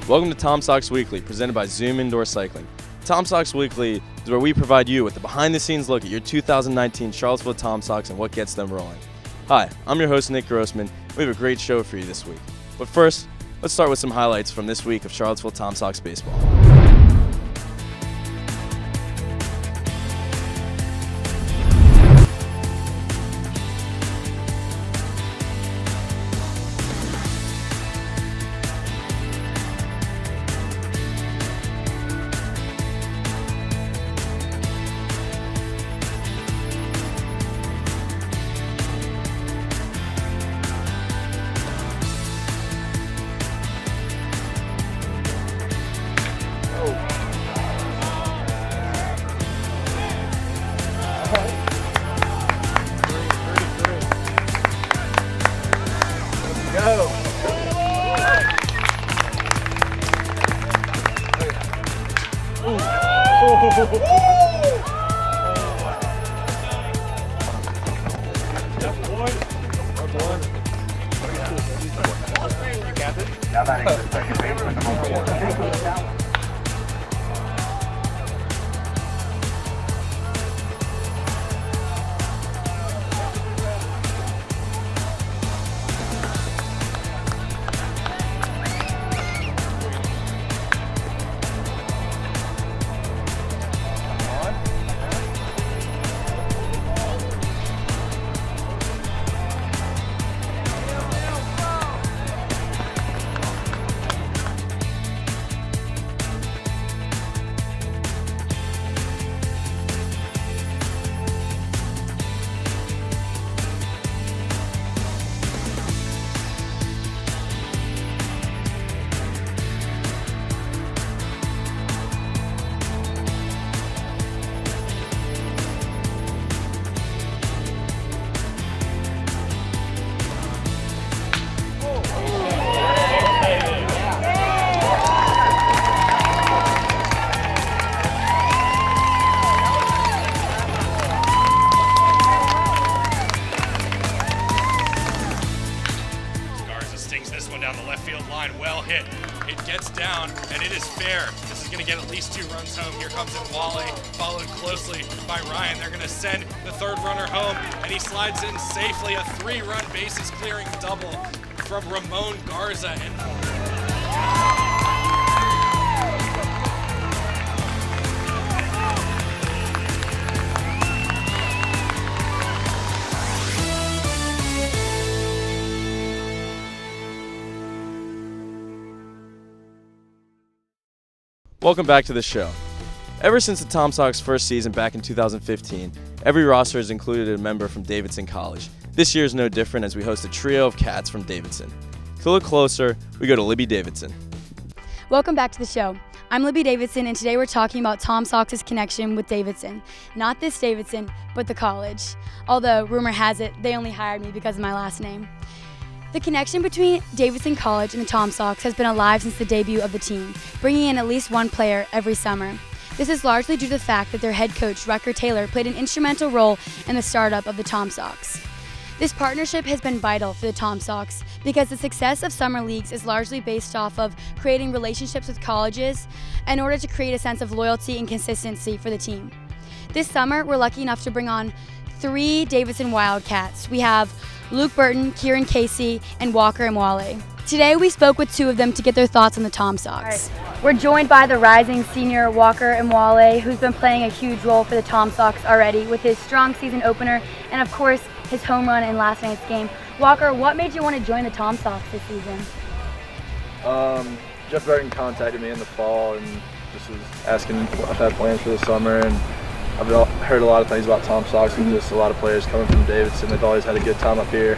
Welcome to Tom Sox Weekly, presented by Zoom Indoor Cycling. Tom Sox Weekly is where we provide you with a behind-the-scenes look at your 2019 Charlottesville Tom Sox and what gets them rolling. Hi, I'm your host, Nick Grossman. We have a great show for you this week. But first, let's start with some highlights from this week of Charlottesville Tom Sox baseball. Down the left field line, well hit. It gets down, and it is fair. This is going to get at least 2 runs home. Here comes in Wally, followed closely by Ryan. They're going to send the third runner home, and he slides in safely. A 3-run bases clearing double from Ramon Garza. Welcome back to the show. Ever since the Tom Sox first season back in 2015, every roster has included a member from Davidson College. This year is no different as we host a trio of cats from Davidson. To look closer, we go to Libby Davidson. Welcome back to the show. I'm Libby Davidson, and today we're talking about Tom Sox's connection with Davidson. Not this Davidson, but the college. Although, rumor has it, they only hired me because of my last name. The connection between Davidson College and the Tom Sox has been alive since the debut of the team, bringing in at least one player every summer. This is largely due to the fact that their head coach, Rucker Taylor, played an instrumental role in the startup of the Tom Sox. This partnership has been vital for the Tom Sox because the success of summer leagues is largely based off of creating relationships with colleges in order to create a sense of loyalty and consistency for the team. This summer, we're lucky enough to bring on 3 Davidson Wildcats. We have Luke Burton, Kieran Casey, and Walker Mwale. Today we spoke with 2 of them to get their thoughts on the Tom Sox. Right. We're joined by the rising senior Walker Mwale, who's been playing a huge role for the Tom Sox already with his strong season opener and of course his home run in last night's game. Walker, what made you want to join the Tom Sox this season? Jeff Burton contacted me in the fall and just was asking if I had plans for the summer, and I've heard a lot of things about Tom Sox and just a lot of players coming from Davidson. They've always had a good time up here.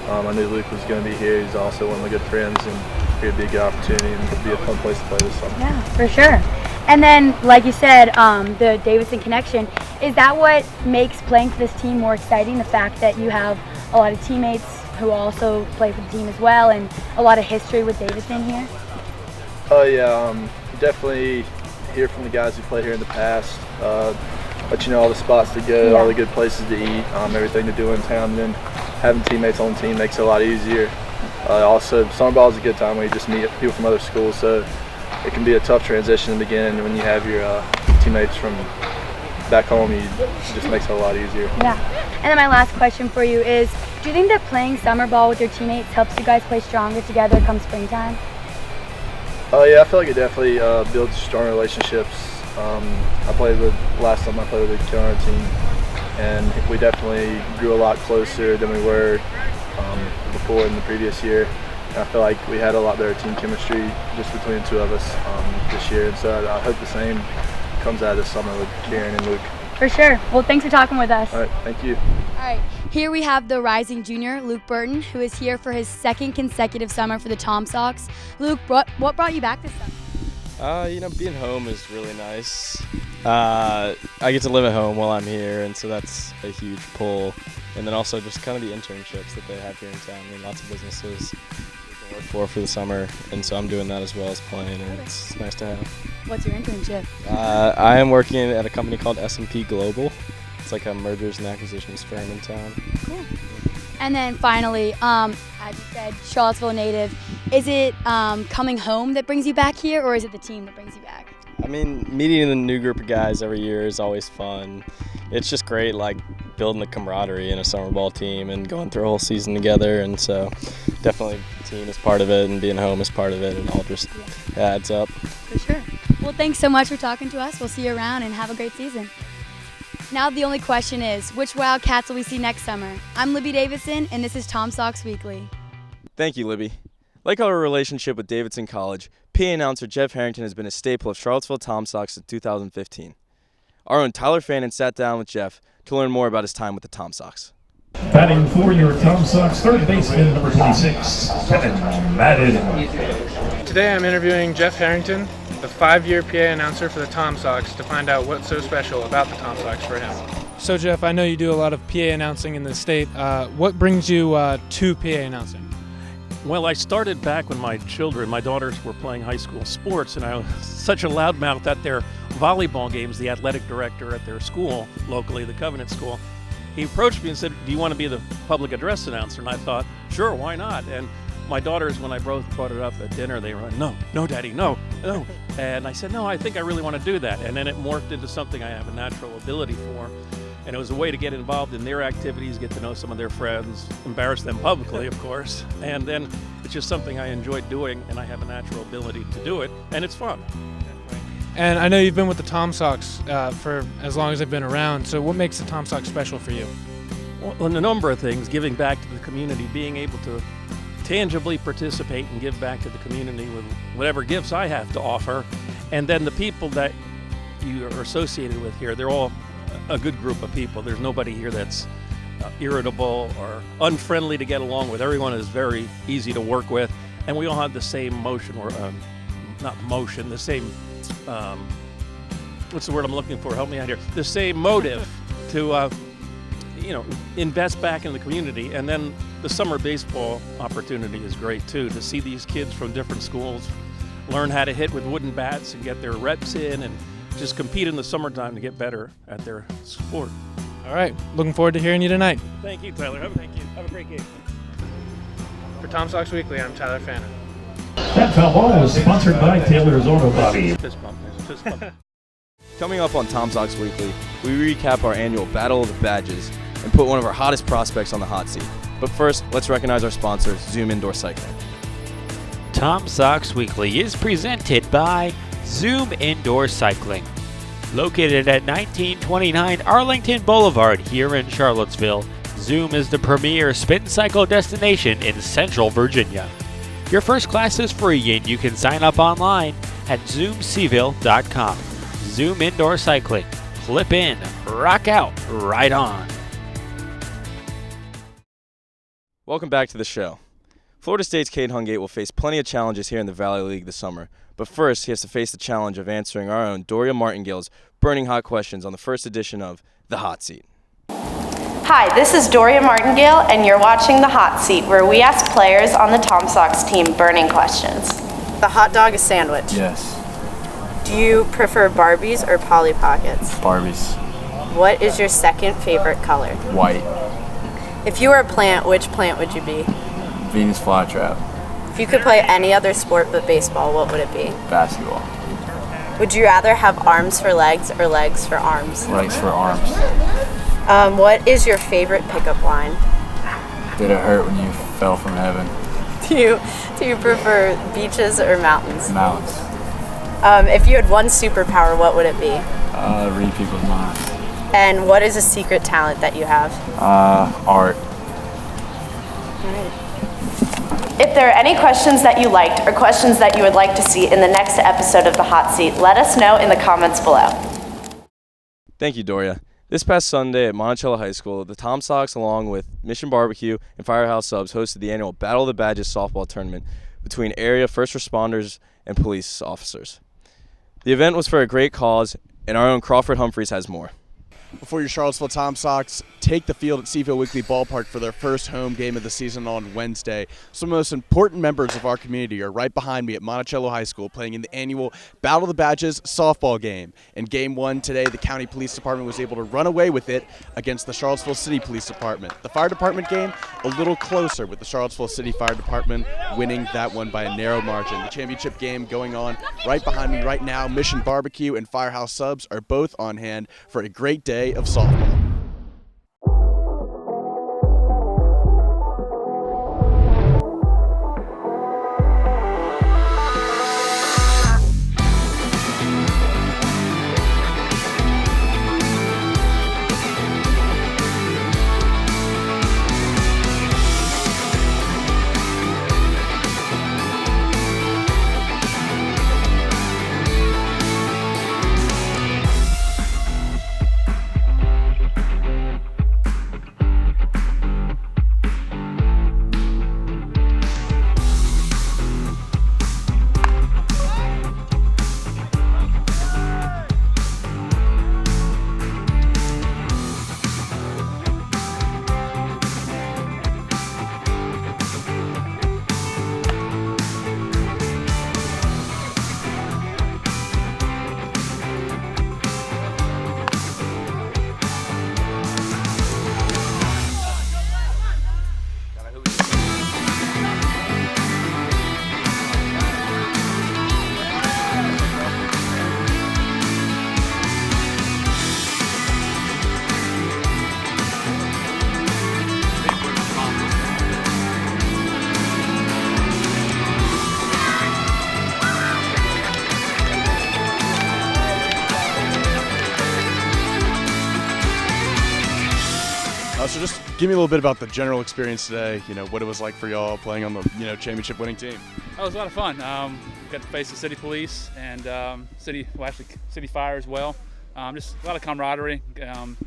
I knew Luke was going to be here. He's also one of my good friends, and it'd be a good opportunity and it'd be a fun place to play this summer. Yeah, for sure. And then, like you said, the Davidson connection, is that what makes playing for this team more exciting, the fact that you have a lot of teammates who also play for the team as well and a lot of history with Davidson here? Oh yeah, definitely hear from the guys who played here in the past, let you know all the spots to go, all the good places to eat, everything to do in town, and then having teammates on the team makes it a lot easier. Also, summer ball is a good time when you just meet people from other schools, so it can be a tough transition in the beginning. When you have your teammates from back home, it just makes it a lot easier. Yeah. And then my last question for you is, do you think that playing summer ball with your teammates helps you guys play stronger together come springtime? Yeah, I feel like it definitely builds strong relationships. Last time I played with a kid on our team, and we definitely grew a lot closer than we were before in the previous year. And I feel like we had a lot better team chemistry just between the two of us this year, and so I hope the same comes out of this summer with Kieran and Luke. For sure. Well, thanks for talking with us. All right, thank you. All right, here we have the rising junior, Luke Burton, who is here for his second consecutive summer for the Tom Sox. Luke, what brought you back this summer? Being home is really nice. I get to live at home while I'm here, and so that's a huge pull. And then also just kind of the internships that they have here in town. I mean, lots of businesses we can work for the summer, and so I'm doing that as well as playing, and it's nice to have. What's your internship? I am working at a company called S&P Global. It's like a mergers and acquisitions firm in town. Cool. And then finally, as you said, Charlottesville native. Is it coming home that brings you back here, or is it the team that brings you back? I mean, meeting the new group of guys every year is always fun. It's just great, like building the camaraderie in a summer ball team and going through a whole season together. And so definitely the team is part of it, and being home is part of it, and all just adds up. For sure. Well, thanks so much for talking to us. We'll see you around, and have a great season. Now the only question is, which Wildcats will we see next summer? I'm Libby Davidson, and this is Tom Sox Weekly. Thank you, Libby. Like our relationship with Davidson College, PA announcer Jeff Harrington has been a staple of Charlottesville Tom Sox since 2015. Our own Tyler Fannin sat down with Jeff to learn more about his time with the Tom Sox. Batting for your Tom Sox, third baseman, number 26, Kevin Madden. Today I'm interviewing Jeff Harrington, the 5-year PA announcer for the Tom Sox, to find out what's so special about the Tom Sox for him. So Jeff, I know you do a lot of PA announcing in the state. What brings you to PA announcing? Well, I started back when my daughters were playing high school sports, and I was such a loudmouth at their volleyball games. The athletic director at their school, locally, the Covenant School, he approached me and said, "Do you want to be the public address announcer?" And I thought, sure, why not? And my daughters, when I both brought it up at dinner, they were, no, Daddy, no. And I said, no, I think I really want to do that. And then it morphed into something I have a natural ability for. And it was a way to get involved in their activities, get to know some of their friends, embarrass them publicly, of course. And then it's just something I enjoyed doing, and I have a natural ability to do it, and it's fun. And I know you've been with the Tom Sox for as long as I've been around, so what makes the Tom Sox special for you? Well, a number of things. Giving back to the community, being able to tangibly participate and give back to the community with whatever gifts I have to offer. And then the people that you are associated with here, they're all a good group of people. There's nobody here that's irritable or unfriendly to get along with. Everyone is very easy to work with, and we all have the same motion, or the same, what's the word I'm looking for? Help me out here. The same motive to, invest back in the community. And then the summer baseball opportunity is great too, to see these kids from different schools learn how to hit with wooden bats and get their reps in, and just compete in the summertime to get better at their sport. All right, looking forward to hearing you tonight. Thank you, Tyler. Have a great game. For Tom Sox Weekly, I'm Tyler Fannin. That foul ball was sponsored by Taylor's Auto Body. Fist bump. Coming up on Tom Sox Weekly, we recap our annual Battle of the Badges and put one of our hottest prospects on the hot seat. But first, let's recognize our sponsor, Zoom Indoor Cycling. Tom Sox Weekly is presented by Zoom Indoor Cycling. Located at 1929 Arlington Boulevard here in Charlottesville, Zoom is the premier spin cycle destination in Central Virginia. Your first class is free, and you can sign up online at zoomcville.com. Zoom Indoor Cycling. Clip in, rock out, ride on. Welcome back to the show. Florida State's Cade Hungate will face plenty of challenges here in the Valley League this summer, but first he has to face the challenge of answering our own Doria Martingale's burning hot questions on the first edition of The Hot Seat. Hi, this is Doria Martingale, and you're watching The Hot Seat, where we ask players on the Tom Sox team burning questions. The hot dog a sandwich? Yes. Do you prefer Barbies or Polly Pockets? Barbies. What is your second favorite color? White. If you were a plant, which plant would you be? Venus flytrap. If you could play any other sport but baseball, what would it be? Basketball. Would you rather have arms for legs or legs for arms? Legs for arms. What is your favorite pickup line? Did it hurt when you fell from heaven? Do you prefer beaches or mountains? Mountains. If you had one superpower, what would it be? Read people's minds. And what is a secret talent that you have? Art. If there are any questions that you liked or questions that you would like to see in the next episode of The Hot Seat, let us know in the comments below. Thank you, Doria. This past Sunday at Monticello High School, the Tom Sox, along with Mission Barbecue and Firehouse Subs, hosted the annual Battle of the Badges softball tournament between area first responders and police officers. The event was for a great cause, and our own Crawford Humphreys has more. Before your Charlottesville Tom Sox take the field at Seafield Weekly Ballpark for their first home game of the season on Wednesday, some of the most important members of our community are right behind me at Monticello High School playing in the annual Battle of the Badges softball game. In Game 1 today, the County Police Department was able to run away with it against the Charlottesville City Police Department. The Fire Department game, a little closer, with the Charlottesville City Fire Department winning that one by a narrow margin. The championship game going on right behind me right now. Mission Barbecue and Firehouse Subs are both on hand for a great day of softball. So just give me a little bit about the general experience today, what it was like for y'all playing on the, championship winning team. It was a lot of fun. Got to face the city police and city fire as well. Just a lot of camaraderie.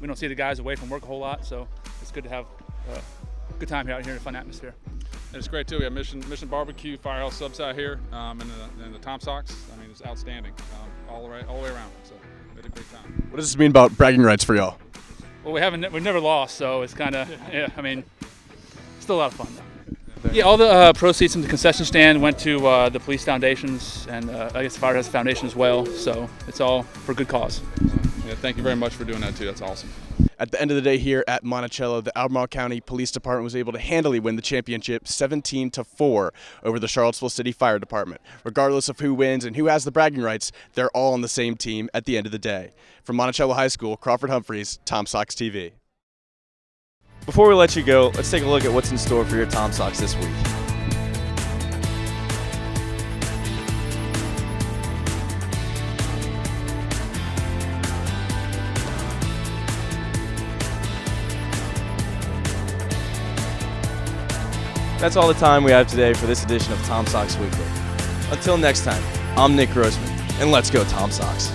We don't see the guys away from work a whole lot, so it's good to have a good time here out here in a fun atmosphere. It's great too. We have Mission Barbecue, Firehouse Subs out here, and the Tom Sox. I mean, it's outstanding all the way around. So we had a great time. What does this mean about bragging rights for y'all? Well, we've never lost, so it's kind of still a lot of fun though. Yeah, all the proceeds from the concession stand went to the police foundations, and I guess the Firehouse Foundation as well. So it's all for a good cause. Yeah, thank you very much for doing that too. That's awesome. At the end of the day here at Monticello, the Albemarle County Police Department was able to handily win the championship 17-4 over the Charlottesville City Fire Department. Regardless of who wins and who has the bragging rights, they're all on the same team at the end of the day. From Monticello High School, Crawford Humphreys, Tom Sox TV. Before we let you go, let's take a look at what's in store for your Tom Sox this week. That's all the time we have today for this edition of Tom Sox Weekly. Until next time, I'm Nick Grossman, and let's go Tom Sox.